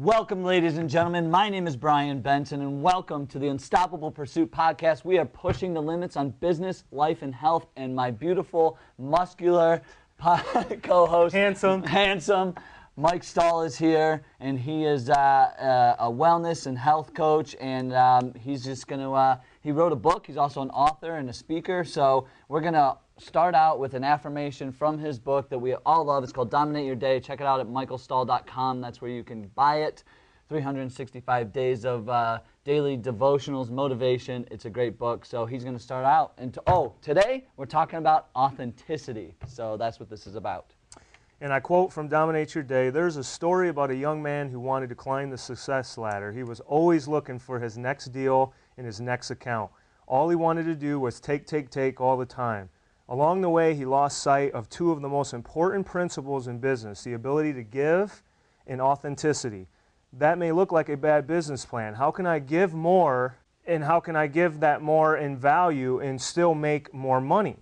Welcome, ladies and gentlemen. My name is Brian Benson, and welcome to the Unstoppable Pursuit podcast. We are pushing the limits on business, life, and health, and my beautiful, muscular co-host, handsome Mike Stull is here, and he is a wellness and health coach, and he's just going to, he wrote a book. He's also an author and a speaker, so we're going to start out with an affirmation from his book that we all love. It's called Dominate Your Day. Check it out at michaelstull.com. That's where you can buy it. 365 days of daily devotionals, motivation. It's a great book. So he's going to start out. And today we're talking about authenticity. So that's what this is about. And I quote from Dominate Your Day, "There's a story about a young man who wanted to climb the success ladder. He was always looking for his next deal and his next account. All he wanted to do was take all the time. Along the way, he lost sight of two of the most important principles in business, the ability to give and authenticity. That may look like a bad business plan. How can I give more, and how can I give that more in value and still make more money?"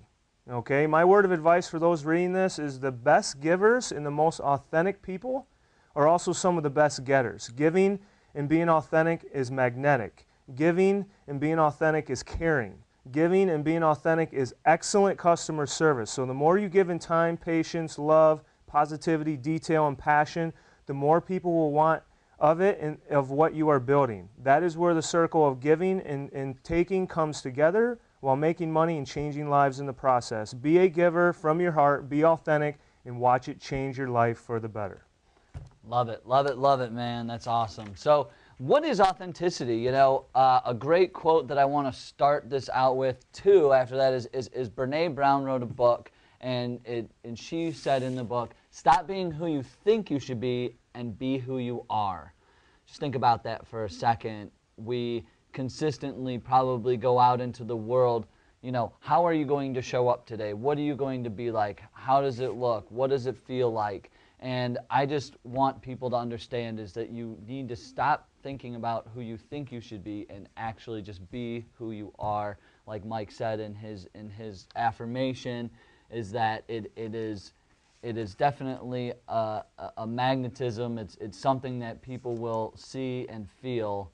Okay, my word of advice for those reading this is the best givers and the most authentic people are also some of the best getters. Giving and being authentic is magnetic. Giving and being authentic is caring. Giving and being authentic is excellent customer service. So the more you give in time, patience, love, positivity, detail, and passion, the more people will want of it and of what you are building. That is where the circle of giving and taking comes together while making money and changing lives in the process. Be a giver from your heart, be authentic, and watch it change your life for the better. Love it, love it, love it, man. That's awesome. So what is authenticity? You know, a great quote that I want to start this out with, too, after that is Brene Brown wrote a book, and she said in the book, stop being who you think you should be and be who you are. Just think about that for a second. We consistently probably go out into the world, you know, how are you going to show up today? What are you going to be like? How does it look? What does it feel like? And I just want people to understand is that you need to stop thinking about who you think you should be and actually just be who you are. Like Mike said in his affirmation, is that it is definitely a magnetism. It's something that people will see and feel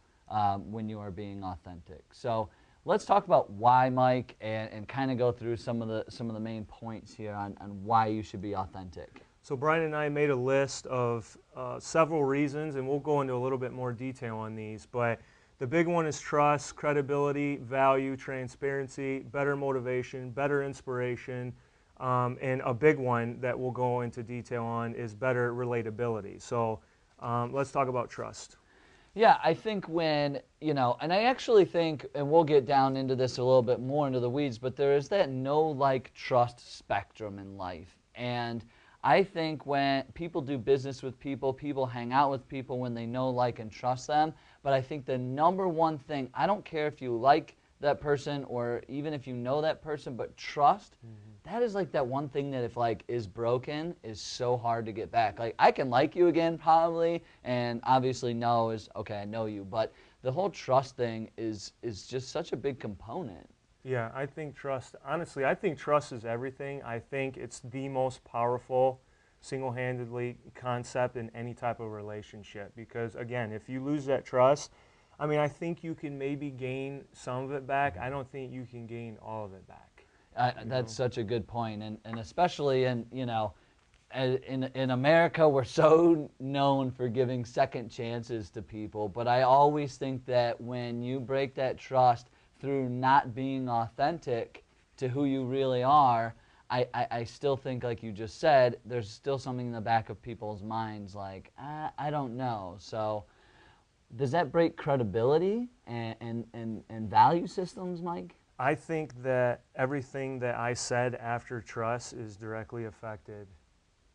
when you are being authentic. So let's talk about why, Mike, and kind of go through some of the main points here on why you should be authentic. So Brian and I made a list of several reasons, and we'll go into a little bit more detail on these, but the big one is trust, credibility, value, transparency, better motivation, better inspiration, and a big one that we'll go into detail on is better relatability. So let's talk about trust. Yeah, I think when, you know, and I actually think, and we'll get down into this a little bit more into the weeds, but there is that know, like, trust spectrum in life. And I think when people do business with people, people hang out with people when they know, like, and trust them. But I think the number one thing, I don't care if you like that person or even if you know that person, but trust, that is like that one thing that if like is broken is so hard to get back. Like I can like you again probably, and obviously know is, okay, I know you, but the whole trust thing is just such a big component. Yeah, I think trust, honestly, I think trust is everything. I think it's the most powerful single-handedly concept in any type of relationship because, again, if you lose that trust, I mean, I think you can maybe gain some of it back. I don't think you can gain all of it back. That's such a good point, and especially in, you know, in America, we're so known for giving second chances to people, but I always think that when you break that trust through not being authentic to who you really are, I still think, like you just said, there's still something in the back of people's minds like, I don't know. So does that break credibility and value systems, Mike? I think that everything that I said after trust is directly affected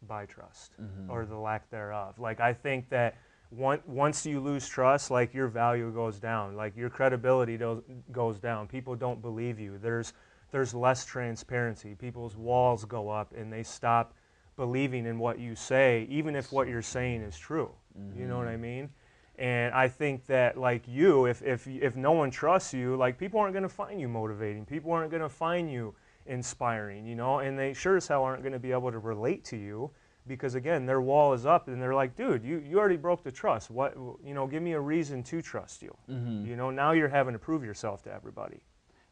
by trust or the lack thereof. Like I think that once you lose trust, like your value goes down, like your credibility goes down. People don't believe you. There's less transparency. People's walls go up and they stop believing in what you say, even if what you're saying is true. You know what I mean? And I think that, like you, if no one trusts you, like people aren't going to find you motivating. People aren't going to find you inspiring, you know, and they sure as hell aren't going to be able to relate to you because again, their wall is up and they're like, dude, you already broke the trust. What, give me a reason to trust you. Now you're having to prove yourself to everybody.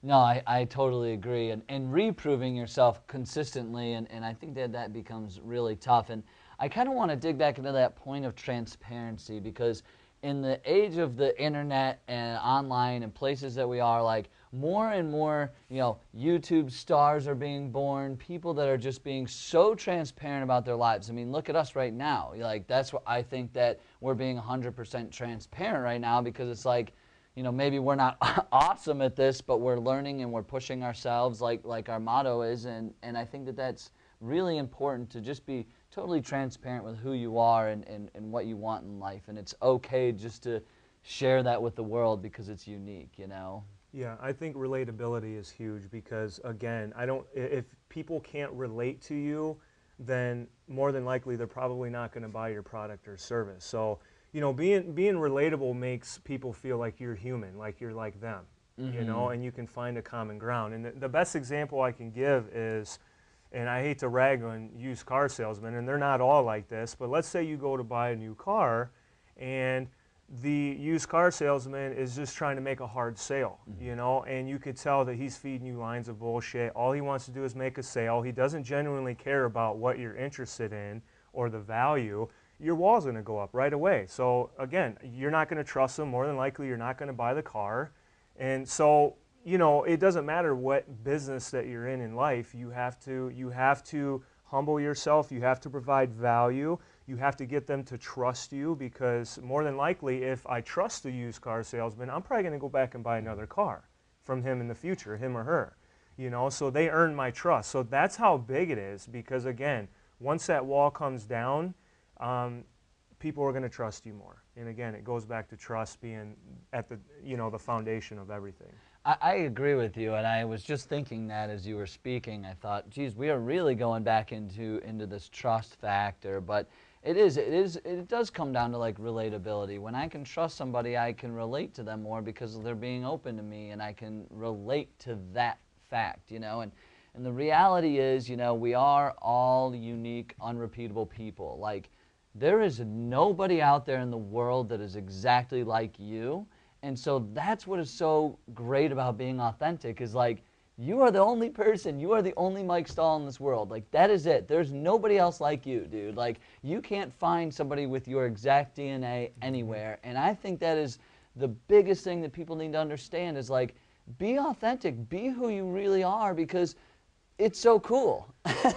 No, I totally agree. And reproving yourself consistently, and I think that becomes really tough. And I kind of want to dig back into that point of transparency, because in the age of the internet and online and places that we are, like, more and more, YouTube stars are being born, people that are just being so transparent about their lives. I mean, look at us right now. Like, that's what I think, that we're being 100% transparent right now, because it's like, maybe we're not awesome at this, but we're learning and we're pushing ourselves, like our motto is, and I think that's really important, to just be totally transparent with who you are and what you want in life, and it's okay just to share that with the world because it's unique, Yeah, I think relatability is huge, because again, if people can't relate to you, then more than likely they're probably not going to buy your product or service. So, being relatable makes people feel like you're human, like you're like them, and you can find a common ground. And the best example I can give is, and I hate to rag on used car salesmen, and they're not all like this, but let's say you go to buy a new car and the used car salesman is just trying to make a hard sale, and you could tell that he's feeding you lines of bullshit. All he wants to do is make a sale. He doesn't genuinely care about what you're interested in or the value. Your wall's going to go up right away. So again, you're not going to trust him. More than likely, you're not going to buy the car. And so, it doesn't matter what business that you're in life. You have to humble yourself. You have to provide value. You have to get them to trust you, because more than likely, if I trust the used car salesman, I'm probably going to go back and buy another car from him in the future, him or her. So they earn my trust. So that's how big it is, because again, once that wall comes down, people are going to trust you more. And again, it goes back to trust being at the foundation of everything. I agree with you, and I was just thinking that as you were speaking. I thought, geez, we are really going back into this trust factor, but it does come down to, like, relatability. When I can trust somebody, I can relate to them more because they're being open to me, and I can relate to that fact, and the reality is, we are all unique, unrepeatable people. Like, there is nobody out there in the world that is exactly like you. And so that's what is so great about being authentic, is like, you are the only person, you are the only Mike Stull in this world. Like, that is it. There's nobody else like you, dude. Like, you can't find somebody with your exact DNA anywhere. And I think that is the biggest thing that people need to understand, is like, be authentic, be who you really are, because it's so cool.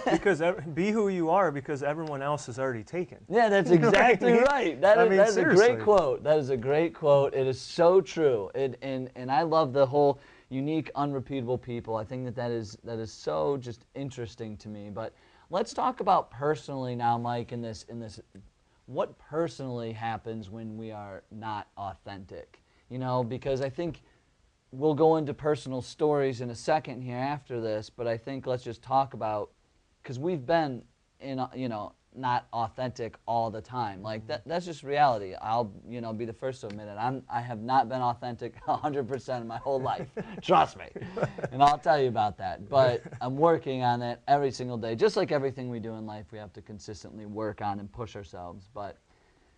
Because be who you are, because everyone else is already taken. Yeah, that's exactly right. That is a great quote. That is a great quote. It is so true. And I love the whole unique, unrepeatable people. I think that is so just interesting to me. But let's talk about personally now, Mike, in this what personally happens when we are not authentic. Because I think we'll go into personal stories in a second here after this, but I think let's just talk about, because we've been in, not authentic all the time. Like, that's just reality. I'll, be the first to admit it. I have not been authentic 100% of my whole life. Trust me. And I'll tell you about that. But I'm working on it every single day. Just like everything we do in life, we have to consistently work on and push ourselves. But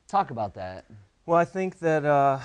talk about that. Well, I think that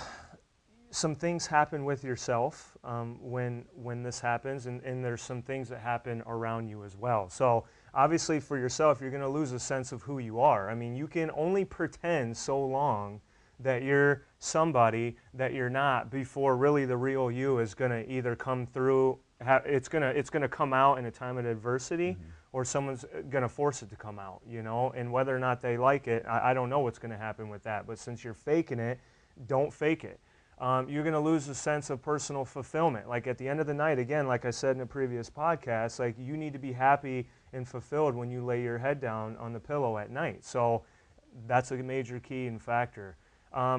some things happen with yourself when this happens, and there's some things that happen around you as well. So obviously for yourself, you're going to lose a sense of who you are. I mean, you can only pretend so long that you're somebody that you're not before really the real you is going to either come through. It's going to come out in a time of adversity, or someone's going to force it to come out. And whether or not they like it, I don't know what's going to happen with that. But since you're faking it, don't fake it. You're going to lose a sense of personal fulfillment. Like, at the end of the night, again, like I said in a previous podcast, like, you need to be happy and fulfilled when you lay your head down on the pillow at night. So that's a major key and factor.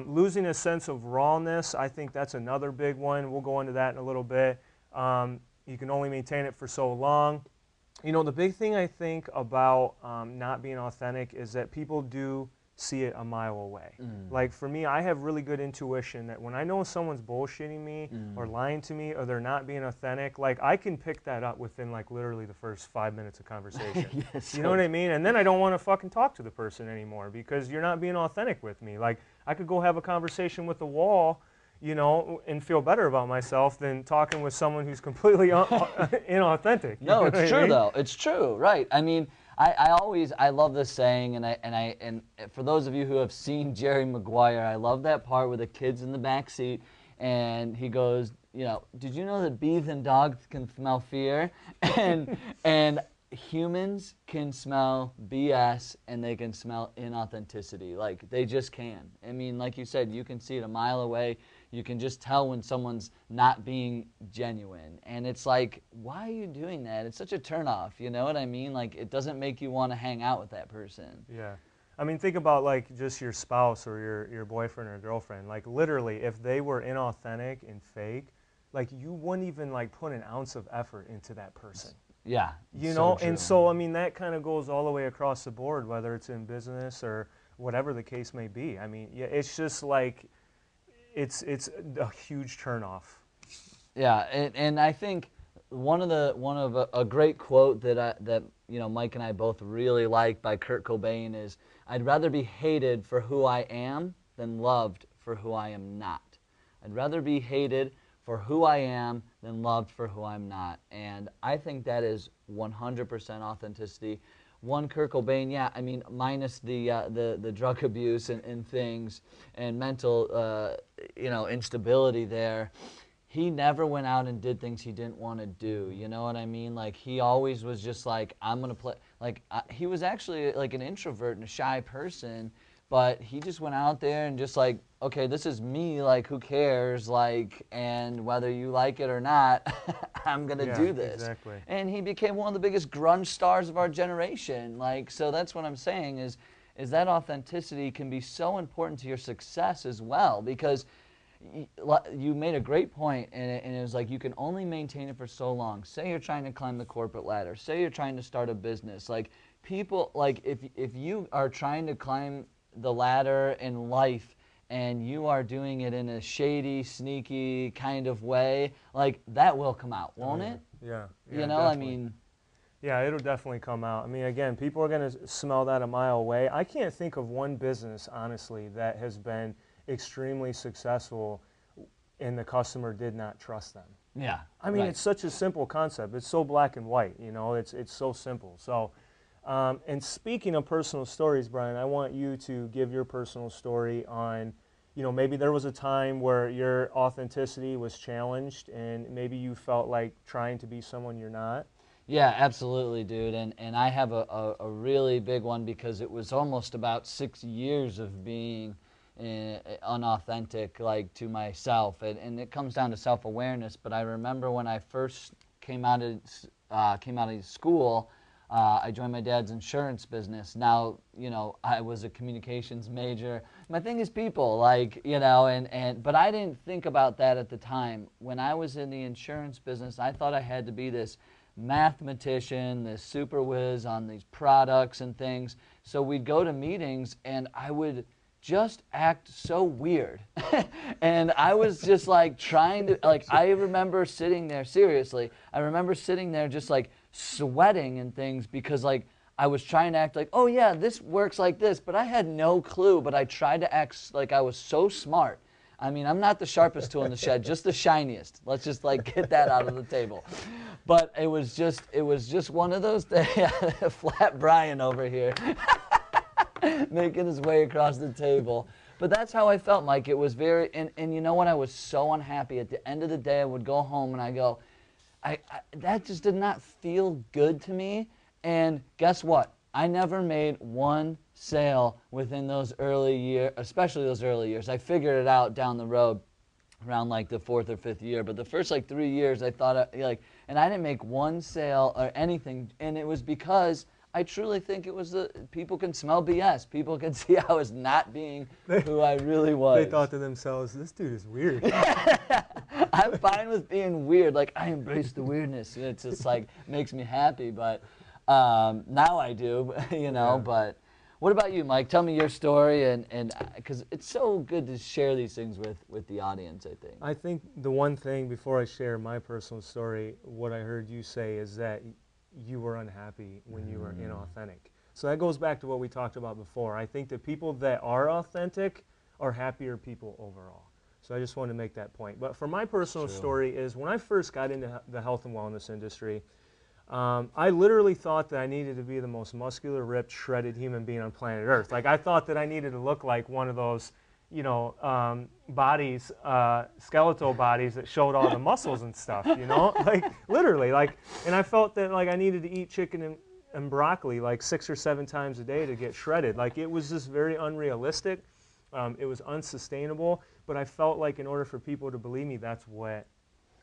Losing a sense of rawness, I think that's another big one. We'll go into that in a little bit. You can only maintain it for so long. The big thing I think about not being authentic is that people do see it a mile away. Like for me, I have really good intuition that when I know someone's bullshitting me or lying to me or they're not being authentic, like I can pick that up within like literally the first 5 minutes of conversation. Yes, you know what I mean? And then I don't want to fucking talk to the person anymore because you're not being authentic with me. Like I could go have a conversation with the wall, you know, and feel better about myself than talking with someone who's completely inauthentic. No, it's true though. It's true, right? I mean, I love this saying, and for those of you who have seen Jerry Maguire, I love that part where the kid's in the back seat, and he goes, you know, did you know that bees and dogs can smell fear, and humans can smell BS and they can smell inauthenticity. Like they just can. I mean, like you said, you can see it a mile away. You can just tell when someone's not being genuine. And it's like, why are you doing that? It's such a turnoff, you know what I mean? Like, it doesn't make you want to hang out with that person. Yeah. I mean, think about like just your spouse or your boyfriend or girlfriend. Like literally, if they were inauthentic and fake, like you wouldn't even like put an ounce of effort into that person. Yeah. You know, and so, I mean, that kind of goes all the way across the board, whether it's in business or whatever the case may be. I mean, yeah, it's just like, it's a huge turnoff. Yeah, and I think one of a great quote that you know Mike and I both really like by Kurt Cobain is, "I'd rather be hated for who I am than loved for who I am not." I'd rather be hated for who I am than loved for who I'm not, and I think that is 100% authenticity. One, Kurt Cobain, yeah, I mean, minus the drug abuse and things and mental, you know, instability there, he never went out and did things he didn't want to do, you know what I mean? Like, he always was just like, I'm going to play, like, he was actually like an introvert and a shy person, but he just went out there and just like, okay, this is me, like, who cares, like, and whether you like it or not, I'm going to do this. Exactly. And he became one of the biggest grunge stars of our generation. Like, so that's what I'm saying is that authenticity can be so important to your success as well, because you made a great point, and it was like you can only maintain it for so long. Say you're trying to climb the corporate ladder. Say you're trying to start a business. Like, people, like, if you are trying to climb the ladder in life and you are doing it in a shady, sneaky kind of way, like, that will come out, won't it? Yeah. You know, definitely. I mean... Yeah, it'll definitely come out. I mean, again, people are going to smell that a mile away. I can't think of one business, honestly, that has been extremely successful and the customer did not trust them. Yeah. I mean, right. It's such a simple concept. It's so black and white, you know, it's so simple. So, and speaking of personal stories, Brian, I want you to give your personal story on, you know, maybe there was a time where your authenticity was challenged and maybe you felt like trying to be someone you're not. Yeah, absolutely, dude. And I have a really big one because it was almost about 6 years of being unauthentic, like, to myself. And it comes down to self-awareness. But I remember when I first came out of school, I joined my dad's insurance business. Now, you know, I was a communications major. My thing is people, like, you know, but I didn't think about that at the time. When I was in the insurance business, I thought I had to be this mathematician, this super whiz on these products and things. So we'd go to meetings and I would just act so weird. And I was just like trying to, like, I remember sitting there, seriously, I remember sitting there just like sweating and things because, like, I was trying to act like, oh yeah, this works like this, but I had no clue, but I tried to act like I was so smart. I mean, I'm not the sharpest tool in the shed, just the shiniest. Let's just, like, get that out of the table. But it was just one of those days. Flat Brian over here making his way across the table. But that's how I felt, Mike. It was very, and you know what? I was so unhappy. At the end of the day, I would go home and I go, that just did not feel good to me. And guess what? I never made one sale within those early years, especially those early years. I figured it out down the road around like the 4th or 5th year. But the first like 3 years, I thought, and I didn't make one sale or anything. And it was because I truly think it was people can smell BS. People can see I was not being who I really was. They thought to themselves, this dude is weird. I'm fine with being weird. Like, I embrace the weirdness. It's just like, makes me happy. But now I do, you know. Yeah. But What about you, Mike? Tell me your story, and because it's so good to share these things with the audience, I think. I think the one thing, before I share my personal story, what I heard you say is that you were unhappy when you were inauthentic. So that goes back to what we talked about before. I think the people that are authentic are happier people overall. So I just wanted to make that point. But for my personal story is when I first got into the health and wellness industry, I literally thought that I needed to be the most muscular, ripped, shredded human being on planet Earth. Like I thought that I needed to look like one of those, you know, bodies, skeletal bodies that showed all the muscles and stuff, you know, like literally, like, and I felt that like I needed to eat chicken and broccoli like 6 or 7 times a day to get shredded. Like it was just very unrealistic. It was unsustainable, but I felt like in order for people to believe me, that's what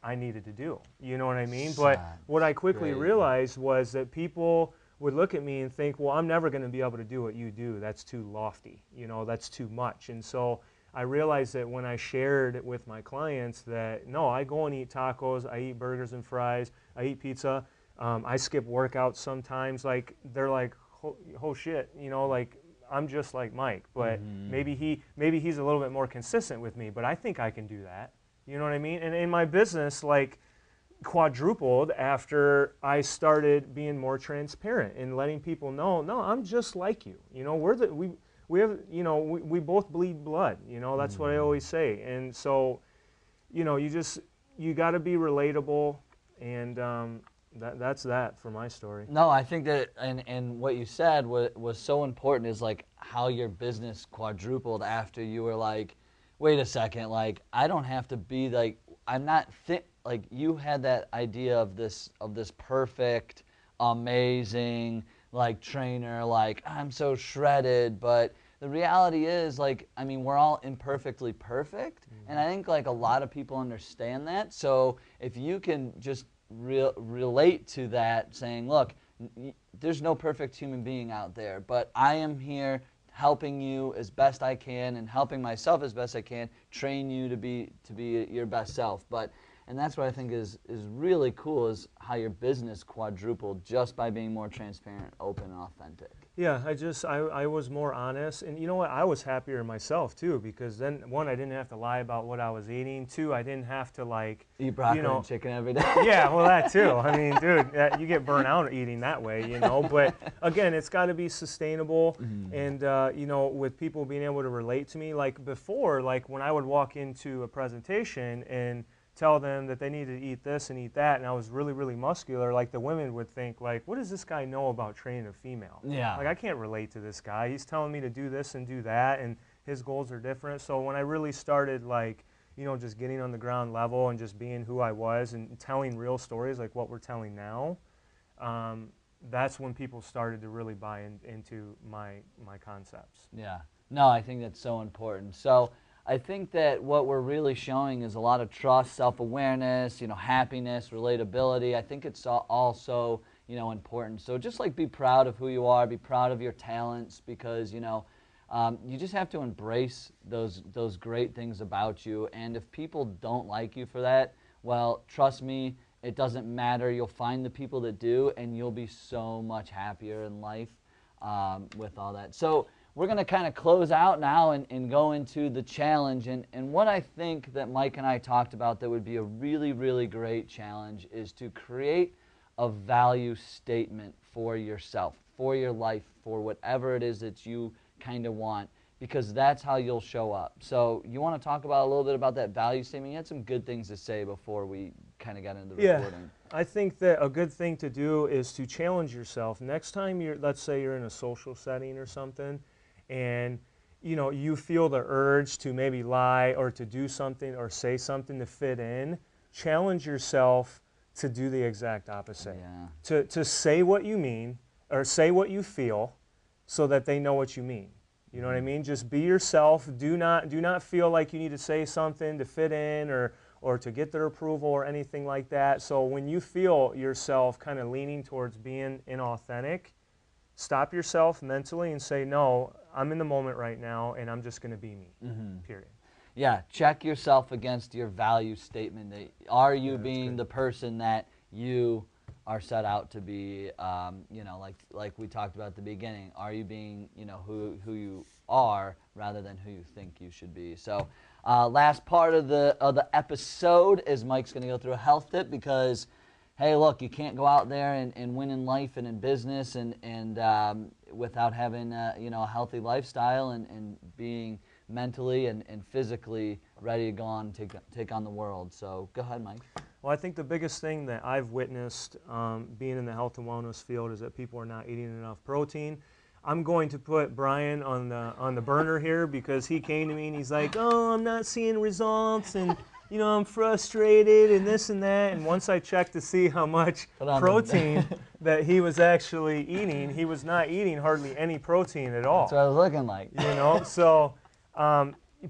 I needed to do. You know what I mean? But what I quickly realized was that people would look at me and think, well, I'm never going to be able to do what you do. That's too lofty. You know, that's too much. And so I realized that when I shared with my clients that, no, I go and eat tacos, I eat burgers and fries, I eat pizza, I skip workouts sometimes, like, they're like, oh shit, you know, like, I'm just like Mike, but maybe he's a little bit more consistent with me, but I think I can do that. You know what I mean? And in my business, like, quadrupled after I started being more transparent and letting people know, no, I'm just like you. You know, we have, you know, we both bleed blood. You know, that's what I always say. And so, you know, you got to be relatable, and that's that for my story. No, I think that, and what you said was so important, is like how your business quadrupled after you were like, wait a second, like I don't have to be like, I'm not like you had that idea of this perfect, amazing like trainer, like I'm so shredded, but the reality is, like, I mean, we're all imperfectly perfect, and I think like a lot of people understand that. So if you can just relate to that, saying, look, there's no perfect human being out there, but I am here helping you as best I can and helping myself as best I can, train you to be your best self. And that's what I think is really cool, is how your business quadrupled just by being more transparent, open, and authentic. Yeah, I was more honest, and you know what, I was happier myself too, because then, one, I didn't have to lie about what I was eating. Two, I didn't have to like eat broccoli and chicken every day. Yeah, well, that too. I mean, dude, you get burnt out eating that way, you know. But again, it's got to be sustainable, and you know, with people being able to relate to me. Like before, like when I would walk into a presentation and tell them that they needed to eat this and eat that, and I was really, really muscular, like the women would think, like, what does this guy know about training a female? Yeah. Like, I can't relate to this guy. He's telling me to do this and do that, and his goals are different. So when I really started, like, you know, just getting on the ground level and just being who I was and telling real stories like what we're telling now, that's when people started to really buy into my concepts. Yeah. No, I think that's so important. So I think that what we're really showing is a lot of trust, self-awareness, you know, happiness, relatability. I think it's also, you know, important. So just like be proud of who you are, be proud of your talents, because, you know, you just have to embrace those great things about you. And if people don't like you for that, well, trust me, it doesn't matter. You'll find the people that do, and you'll be so much happier in life with all that. So we're going to kind of close out now and go into the challenge. And what I think that Mike and I talked about that would be a really, really great challenge is to create a value statement for yourself, for your life, for whatever it is that you kind of want, because that's how you'll show up. So you want to talk about a little bit about that value statement? You had some good things to say before we kind of got into the recording. I think that a good thing to do is to challenge yourself. Next time let's say you're in a social setting or something, and you know, you feel the urge to maybe lie or to do something or say something to fit in, challenge yourself to do the exact opposite. Yeah. To say what you mean or say what you feel so that they know what you mean. You know what I mean? Just be yourself. Do not feel like you need to say something to fit in or to get their approval or anything like that. So when you feel yourself kind of leaning towards being inauthentic, stop yourself mentally and say, no, I'm in the moment right now, and I'm just going to be me, period. Yeah, check yourself against your value statement. Are you being the person that you are set out to be, you know, like we talked about at the beginning. Are you being, you know, who you are rather than who you think you should be? So last part of the episode is Mike's going to go through a health tip because, hey, look, you can't go out there and win in life and in business and without having you know, a healthy lifestyle and being mentally and physically ready to go on and take on the world. So go ahead, Mike. Well, I think the biggest thing that I've witnessed being in the health and wellness field is that people are not eating enough protein. I'm going to put Brian on the burner here because he came to me and he's like, oh, I'm not seeing results and, you know, I'm frustrated and this and that. And once I checked to see how much protein that he was actually eating, he was not eating hardly any protein at all. That's what I was looking like. You know, so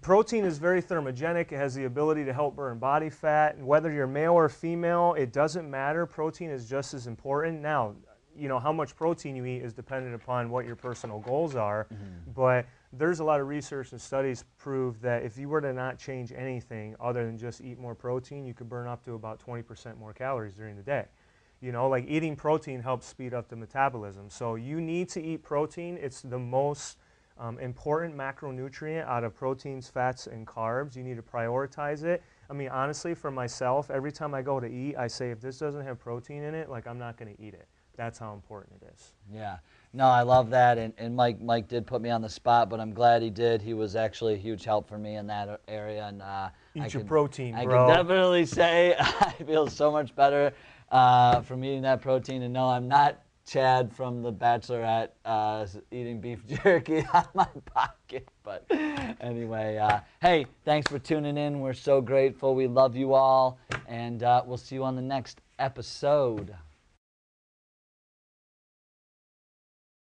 protein is very thermogenic. It has the ability to help burn body fat. And whether you're male or female, it doesn't matter. Protein is just as important. Now, you know, how much protein you eat is dependent upon what your personal goals are. But there's a lot of research and studies prove that if you were to not change anything other than just eat more protein, you could burn up to about 20% more calories during the day. You know, like eating protein helps speed up the metabolism. So you need to eat protein. It's the most important macronutrient out of proteins, fats, and carbs. You need to prioritize it. I mean, honestly, for myself, every time I go to eat, I say, if this doesn't have protein in it, like, I'm not going to eat it. That's how important it is. Yeah. No, I love that. And Mike did put me on the spot, but I'm glad he did. He was actually a huge help for me in that area. And Eat your protein, I bro. can definitely say I feel so much better from eating that protein. And no, I'm not Chad from The Bachelorette eating beef jerky out of my pocket. But anyway, hey, thanks for tuning in. We're so grateful. We love you all. And we'll see you on the next episode.